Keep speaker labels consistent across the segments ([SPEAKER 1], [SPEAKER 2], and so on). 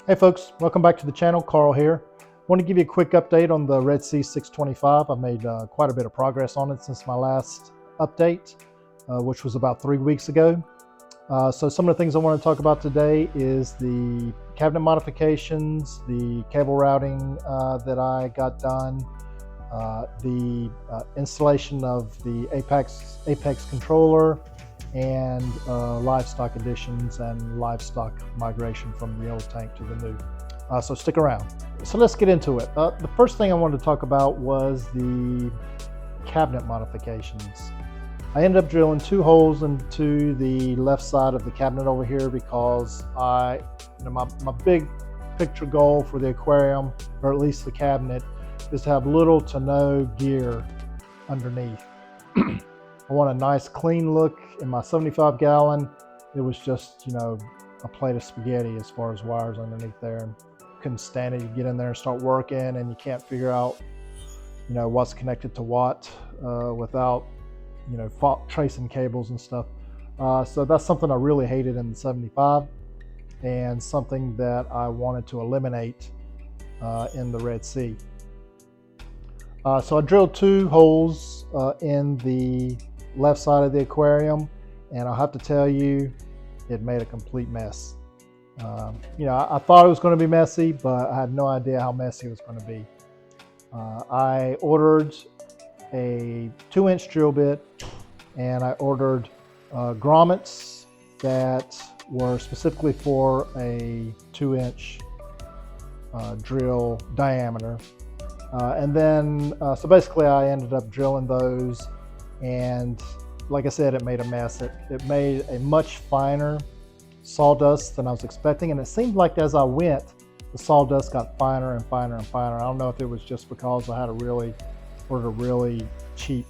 [SPEAKER 1] Hey folks, welcome back to the channel. Carl here. I want to give you a quick update on the Red Sea 625. I've made quite a bit of progress on it since my last update, which was about 3 weeks ago. So some of the things I want to talk about today is the cabinet modifications, the cable routing that I got done, the installation of the Apex controller, and livestock additions and livestock migration from the old tank to the new. So stick around. So let's get into it. The first thing I wanted to talk about was the cabinet modifications. I ended up drilling 2 holes into the left side of the cabinet over here because my big picture goal for the aquarium, or at least the cabinet, is to have little to no gear underneath. I want a nice clean look. In my 75 gallon, it was just, a plate of spaghetti as far as wires underneath there. And couldn't stand it. You get in there and start working and you can't figure out, what's connected to what without, tracing cables and stuff. So that's something I really hated in the 75 and something that I wanted to eliminate in the Red Sea. So I drilled 2 holes in the left side of the aquarium, and I'll have to tell you, it made a complete mess. I thought it was going to be messy, but I had no idea how messy it was going to be. I ordered a 2-inch drill bit, and I ordered grommets that were specifically for a 2-inch drill diameter. And then, so basically I ended up drilling those, and like I said, it made a mess. It made a much finer sawdust than I was expecting, and it seemed like as I went, the sawdust got finer and finer and finer. I don't know if it was just because I had ordered a really cheap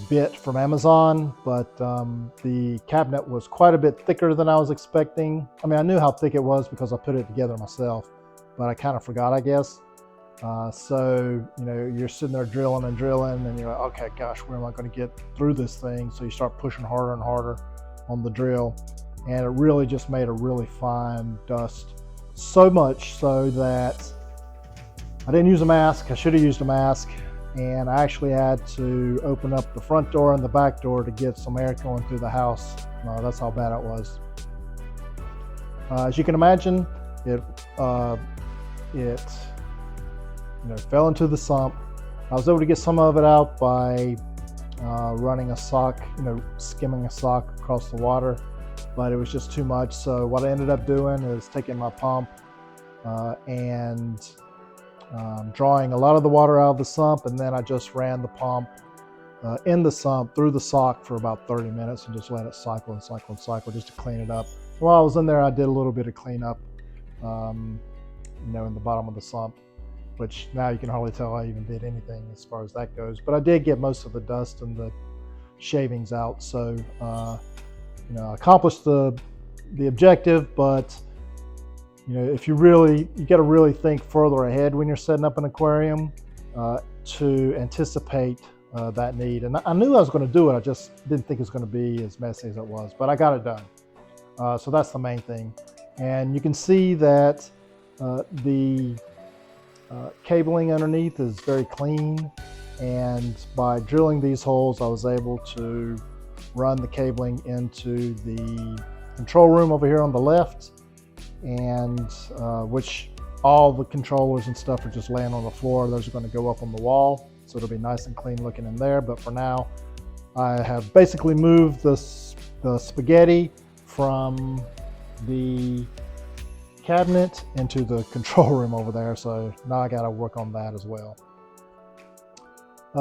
[SPEAKER 1] bit from Amazon, but the cabinet was quite a bit thicker than I was expecting. I mean, I knew how thick it was because I put it together myself, but I kind of forgot, I guess. So, you're sitting there drilling and you're like, okay, gosh, where am I going to get through this thing? So you start pushing harder and harder on the drill, and it really just made a really fine dust. So much so that I didn't use a mask. I should have used a mask, and I actually had to open up the front door and the back door to get some air going through the house. That's how bad it was. As you can imagine, it fell into the sump. I was able to get some of it out by running a sock, skimming a sock across the water, but it was just too much. So what I ended up doing is taking my pump and drawing a lot of the water out of the sump, and then I just ran the pump in the sump through the sock for about 30 minutes and just let it cycle and cycle and cycle just to clean it up. While I was in there, I did a little bit of cleanup, in the bottom of the sump, which now you can hardly tell I even did anything as far as that goes. But I did get most of the dust and the shavings out. So, I accomplished the objective, but, if you got to really think further ahead when you're setting up an aquarium to anticipate that need. And I knew I was going to do it. I just didn't think it was going to be as messy as it was, but I got it done. So that's the main thing. And you can see that the cabling underneath is very clean, and by drilling these holes I was able to run the cabling into the control room over here on the left, and which all the controllers and stuff are just laying on the floor. Those are going to go up on the wall, so it'll be nice and clean looking in there. But for now, I have basically moved the spaghetti from the cabinet into the control room over there, so now I got to work on that as well.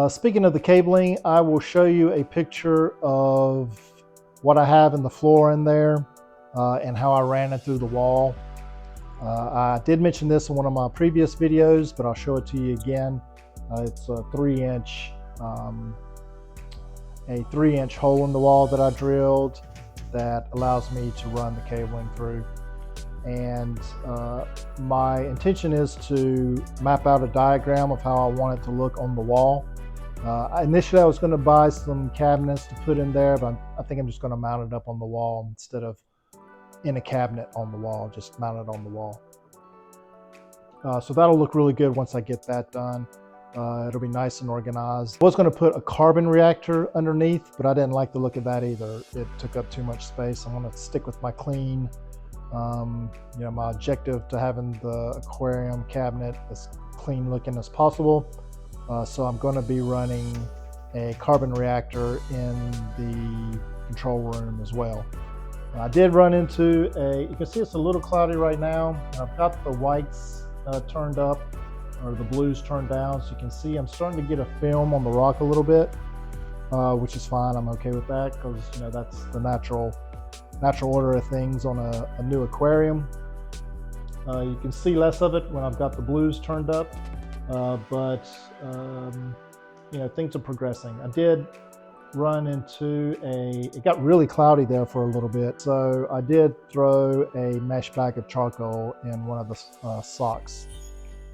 [SPEAKER 1] Speaking of the cabling, I will show you a picture of what I have in the floor in there and how I ran it through the wall. I did mention this in one of my previous videos, but I'll show it to you again. It's a 3-inch hole in the wall that I drilled that allows me to run the cabling through. And my intention is to map out a diagram of how I want it to look on the wall. Initially I was going to buy some cabinets to put in there, but I think I'm just going to mount it up on the wall instead of in a cabinet on the wall, just mounted on the wall. So that'll look really good once I get that done. It'll be nice and organized. I was going to put a carbon reactor underneath, but I didn't like the look of that either. It took up too much space. I'm going to stick with my clean, my objective to having the aquarium cabinet as clean looking as possible. So I'm going to be running a carbon reactor in the control room as well. I did run into you can see it's a little cloudy right now. I've got the whites turned up, or the blues turned down, so you can see I'm starting to get a film on the rock a little bit, which is fine. I'm okay with that because that's the natural order of things on a new aquarium. You can see less of it when I've got the blues turned up, but things are progressing. I did run into it got really cloudy there for a little bit, so I did throw a mesh bag of charcoal in one of the socks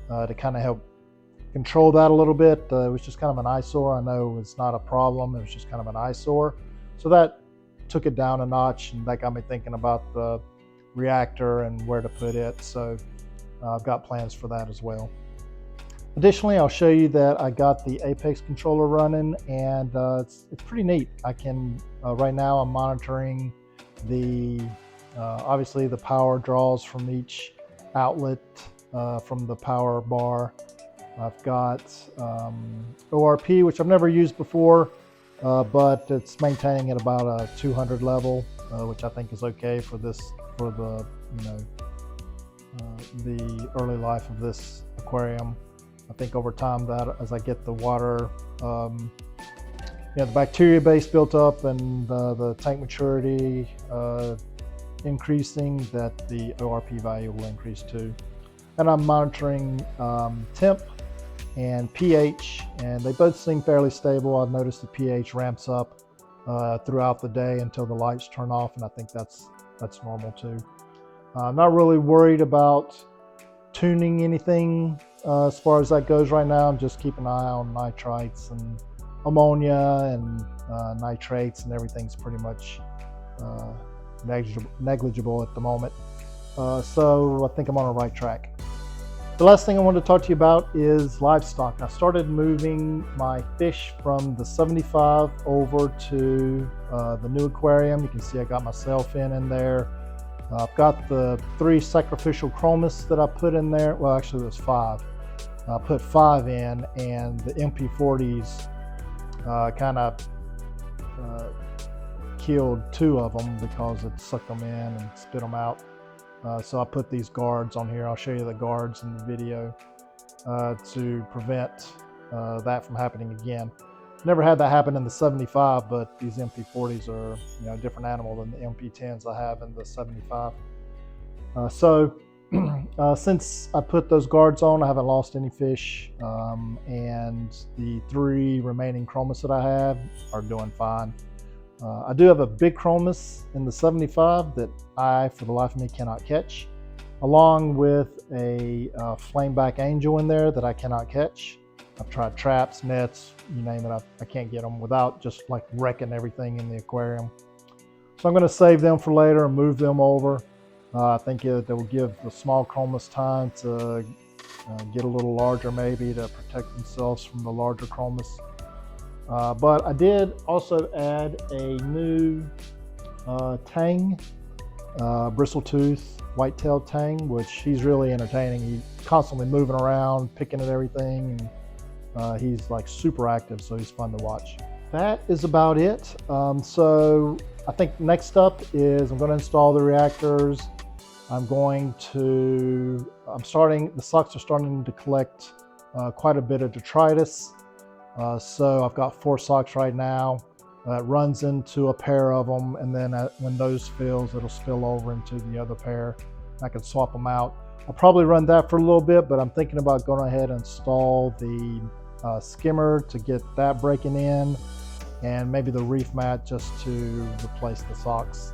[SPEAKER 1] to kind of help control that a little bit. It was just kind of an eyesore. I know it's not a problem, it was just kind of an eyesore, so that took it down a notch, and that got me thinking about the reactor and where to put it. So I've got plans for that as well. Additionally, I'll show you that I got the Apex controller running, and it's pretty neat. I can right now I'm monitoring the obviously the power draws from each outlet from the power bar. I've got ORP, which I've never used before, but it's maintaining at about a 200 level, which I think is okay for the early life of this aquarium. I think over time, that as I get the water, the bacteria base built up and the tank maturity increasing, that the ORP value will increase too. And I'm monitoring temp and pH, and they both seem fairly stable. I've noticed the pH ramps up throughout the day until the lights turn off, and I think that's normal too. I'm not really worried about tuning anything as far as that goes right now. I'm just keeping an eye on nitrites and ammonia and nitrates, and everything's pretty much negligible at the moment. So I think I'm on the right track. The last thing I wanted to talk to you about is livestock. I started moving my fish from the 75 over to the new aquarium. You can see I got my sailfin in there. I've got the 3 sacrificial chromis that I put in there. Well, actually, it was 5. I put 5 in, and the MP40s kind of killed 2 of them because it sucked them in and spit them out. So I put these guards on here. I'll show you the guards in the video to prevent that from happening again. Never had that happen in the 75, but these MP40s are a different animal than the MP10s I have in the 75. So since I put those guards on, I haven't lost any fish, and the 3 remaining chromis that I have are doing fine. I do have a big chromis in the 75 that I, for the life of me, cannot catch, along with a flameback angel in there that I cannot catch. I've tried traps, nets, you name it, I can't get them without just like wrecking everything in the aquarium. So I'm going to save them for later and move them over. I think that will give the small chromis time to get a little larger, maybe to protect themselves from the larger chromis. But I did also add a new tang, bristletooth white-tailed tang, which he's really entertaining. He's constantly moving around, picking at everything, and he's like super active, so he's fun to watch. That is about it. So I think next up is I'm going to install the reactors. The socks are starting to collect quite a bit of detritus. So I've got 4 socks right now. It runs into a pair of them, and then when those fills, it'll spill over into the other pair. I can swap them out. I'll probably run that for a little bit, but I'm thinking about going ahead and install the skimmer to get that breaking in, and maybe the reef mat just to replace the socks.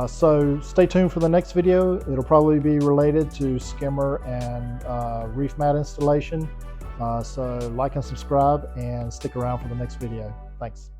[SPEAKER 1] So stay tuned for the next video. It'll probably be related to skimmer and reef mat installation. So like and subscribe and stick around for the next video. Thanks.